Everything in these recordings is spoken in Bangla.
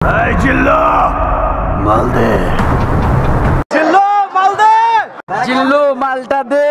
এই জিল্লু মাল দে, জিল্লু মাল দে, জিল্লু মালটা দে,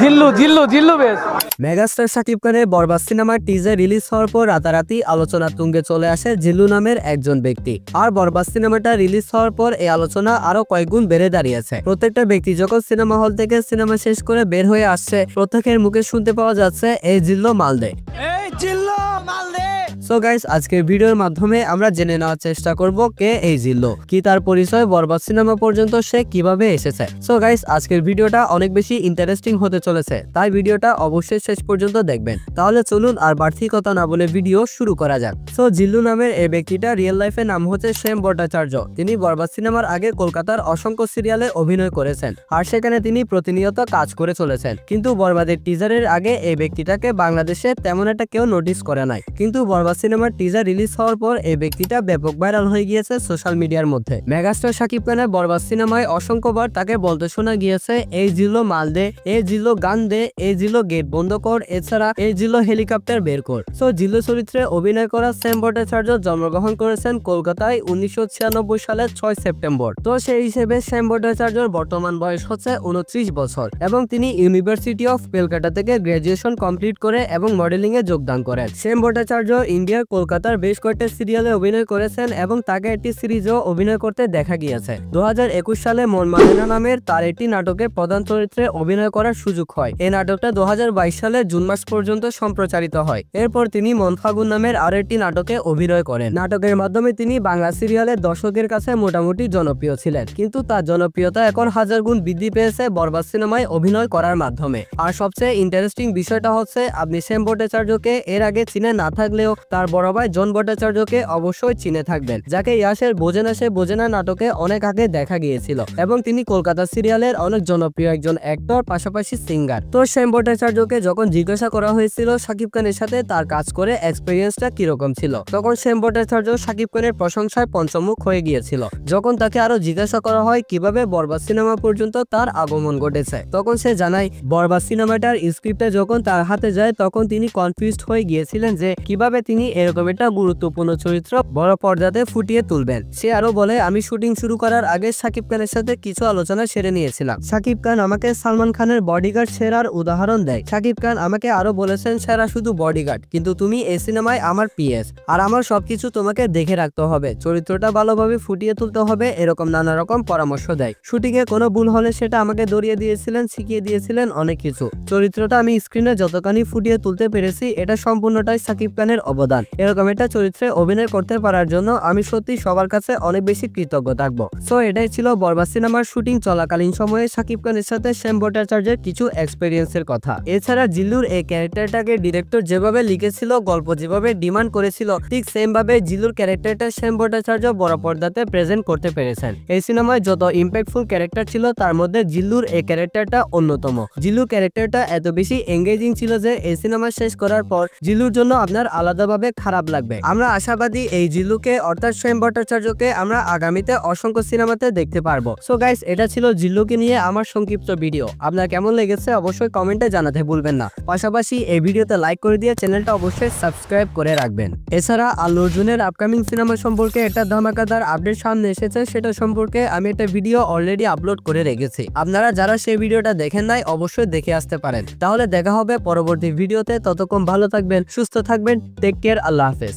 জিল্লু জিল্লু জিল্লু বেশ। মেগাস্টার শাকিব খানের বরবাদ সিনেমার টিজার রিলিজ হওয়ার পর রাতারাতি আলোচনা তুঙ্গে চলে আসে জিল্লু নামের একজন ব্যক্তি। আর বরবাদ সিনেমাটা রিলিজ হওয়ার পর এই আলোচনা আরো কয়েকগুণ বেড়ে দাঁড়িয়েছে। প্রত্যেকটা ব্যক্তি যখন সিনেমা হল থেকে সিনেমা শেষ করে বের হয়ে আসছে, প্রত্যেকের মুখে শুনতে পাওয়া যাচ্ছে এই জিল্লু মাল দে, এই জিল্লু মাল দে। সো গাইস, আজকের ভিডিওর মাধ্যমে আমরা জেনে নেওয়ার চেষ্টা করব কে এই জিল্লু, কি তার পরিচয়, বরবাদ সিনেমা পর্যন্ত সে কিভাবে এসেছে। সো গাইস, আজকের ভিডিওটা অনেক বেশি ইন্টারেস্টিং হতে চলেছে, তাই ভিডিওটা অবশ্যই শেষ পর্যন্ত দেখবেন। তাহলে চলুন আর বাড়তি কথা না বলে ভিডিও শুরু করা যাক। সো জিল্লু নামের এই ব্যক্তিটা রিয়েল লাইফে নাম হচ্ছে শ্যাম ভট্টাচার্য। তিনি বরবাদ সিনেমার আগে কলকাতার অসংখ্য সিরিয়ালে অভিনয় করেছেন, আর সেখানে তিনি প্রতিনিয়ত কাজ করে চলেছেন। কিন্তু বরবাদের টিজারের আগে এই ব্যক্তিটাকে বাংলাদেশে তেমন একটা কেউ নোটিস করে নাই। কিন্তু বরবাদ সিনেমার টিজার রিলিজ হওয়ার পর এই ব্যক্তিটা ব্যাপক ভাইরাল হয়ে গিয়েছে সোশ্যাল মিডিয়ার মধ্যে। মেগাস্টার শাকিব খানের বরবাদ সিনেমায় অসংখ্যবার তাকে বলতে শোনা গিয়েছে, এই জিল্লু মাল দে, এই জিল্লু গান দে, এই জিল্লু গেট বন্ধ কর, এছাড়া এই জিল্লু হেলিকপ্টার বের কর। সো জিল্লু চরিত্রে অভিনয় করা শ্যাম ভট্টাচার্য জন্মগ্রহণ করেছেন কলকাতায় 1996 সালের 6 সেপ্টেম্বর। তো সেই হিসেবে শ্যাম ভট্টাচার্যর বর্তমান বয়স হচ্ছে 29 বছর এবং তিনি ইউনিভার্সিটি অফ কলকাতা থেকে গ্রাজুয়েশন কমপ্লিট করে এবং মডেলিং এ যোগদান করেন। শ্যাম ভট্টাচার্য ইন্ডিয়ার কলকাতার বেশ কয়েকটা সিরিয়ালে অভিনয় করেছেন এবং তাকে একটি সিরিজেও অভিনয় করতে দেখা গিয়েছে। 2021 সালে মন মানে না নামের তার একটি নাটকে প্রধান চরিত্রে অভিনয় করার সুযোগ হয়। এই নাটকটা 2022 সালের জুন মাস পর্যন্ত সম্প্রচারিত হয়। এরপর তিনি মন ফাগুন নামের আরো একটি নাটকে অভিনয় করেন। নাটকের মাধ্যমে তিনি বাংলা সিরিয়ালের দর্শকের কাছে মোটামুটি জনপ্রিয় ছিলেন, কিন্তু তার জনপ্রিয়তা এখন হাজার গুণ বৃদ্ধি পেয়েছে বরবাদ সিনেমায় অভিনয় করার মাধ্যমে। আর সবচেয়ে ইন্টারেস্টিং বিষয়টা হচ্ছে, আপনি শ্যাম ভট্টাচার্যকে এর আগে চিনে না থাকলেও তার বড় ভাই জন ভট্টাচার্যকে অবশ্যই চিনে থাকবেন, যাকে ইয়াসের বোঝে না সে বোঝে না নাটকে অনেক আগে দেখা গিয়েছিল এবং তিনি কলকাতা সিরিয়ালের অনেক জনপ্রিয় একজন অ্যাক্টর, পাশাপাশি সিঙ্গার। তো শ্যাম ভট্টাচার্যকে যখন জিজ্ঞাসা করা হয়েছিল শাকিব খানের সাথে তার কাজ করে এক্সপেরিয়েন্সটা কিরকম ছিল, তখন শ্যাম ভট্টাচার্য শাকিব খানের প্রশংসায় পঞ্চমুখ হয়ে গিয়েছিল। যখন তাকে আরো জিজ্ঞাসা করা হয় কিভাবে বরবাদ সিনেমা পর্যন্ত তার আগমন ঘটেছে, তখন সে জানায় বরবাদ সিনেমাটার স্ক্রিপ্টে যখন তার হাতে যায় তখন তিনি কনফিউজড হয়ে গিয়েছিলেন যে কিভাবে তিনি এরকম একটা গুরুত্বপূর্ণ চরিত্র বড় পর্দাতে ফুটিয়ে তুলবেন। সে আরো বলে, আমি শুটিং শুরু করার আগে শাকিব খানের সাথে কিছু আলোচনা সেরে নিয়েছিলাম। শাকিব খান আমাকে সালমান খানের বডিগার্ড সেরার উদাহরণ দেয়। শাকিব খান আমাকে আরো বলেছেন, সেরা শুধু বডিগার্ড, কিন্তু তুমি এই সিনেমায় আমার পিএস, আর আমার সবকিছু তোমাকে দেখে রাখতে হবে, চরিত্রটা ভালোভাবে ফুটিয়ে তুলতে হবে, এরকম নানা রকম পরামর্শ দেয়। শুটিং এ কোনো ভুল হলে সেটা আমাকে ধরিয়ে দিয়েছিলেন, শিখিয়ে দিয়েছিলেন অনেক কিছু। চরিত্রটা আমি স্ক্রিনে যতখানি ফুটিয়ে তুলতে পেরেছি এটা সম্পূর্ণটাই শাকিব খানের অবদান। এরকম একটা চরিত্রে অভিনয় করতে পারার জন্য আমি সত্যি সবার কাছে অনেক বেশি কৃতজ্ঞ থাকবো। সো এটাই ছিল বরবাদ সিনেমার শুটিং চলাকালীন সময়ে শাকিব খানের সাথে শ্যাম ভট্টাচার্যের কিছু এক্সপেরিয়েন্সের কথা। এছাড়া জিল্লুর এই ক্যারেক্টারটাকে ডিরেক্টর যেভাবে লিখেছিল, গল্প যেভাবে ডিমান্ড করেছিল, ঠিক সেম ভাবে জিল্লুর ক্যারেক্টারটা শ্যাম ভট্টাচার্য বড় পর্দাতে প্রেজেন্ট করতে পেরেছেন। এই সিনেমায় যত ইম্প্যাক্টফুল ক্যারেক্টার ছিল তার মধ্যে জিল্লুর এই ক্যারেক্টারটা অন্যতম। জিল্লুর ক্যারেক্টারটা এত বেশি এঙ্গেজিং ছিল যে এই সিনেমা শেষ করার পর জিল্লুর জন্য আপনার আলাদাভাবে খারাপ লাগবে। আমরা আশাবাদী এই জিল্লুকে অর্থাৎ শ্যাম ভট্টাচার্যকে আমরা আগামীতে অসংখ্য সিনেমাতে দেখতে পারবো। সো গাইস, এটা ছিল জিল্লুকে নিয়ে আমার সংক্ষিপ্ত ভিডিও। আপনার কেমন লেগেছে অবশ্যই কমেন্টে জানাতে ভুলবেন না। পাশাপাশি এই ভিডিওতে লাইক করে দিয়ে চ্যানেলটা অবশ্যই সাবস্ক্রাইব করে রাখবেন। এছাড়া আল্লু অর্জুনের আপকামিং সিনেমা সম্পর্কে একটা ধামাকাদার আপডেট সামনে এসেছে, সেটা সম্পর্কে আমি একটা ভিডিও অলরেডি আপলোড করে রেখেছি। আপনারা যারা সেই ভিডিওটা দেখেন নাই অবশ্যই দেখে আসতে পারেন। তাহলে দেখা হবে পরবর্তী ভিডিওতে। ততক্ষণ ভালো থাকবেন, সুস্থ থাকবেন, টেক কেয়ার, আল্লাহ হাফেজ।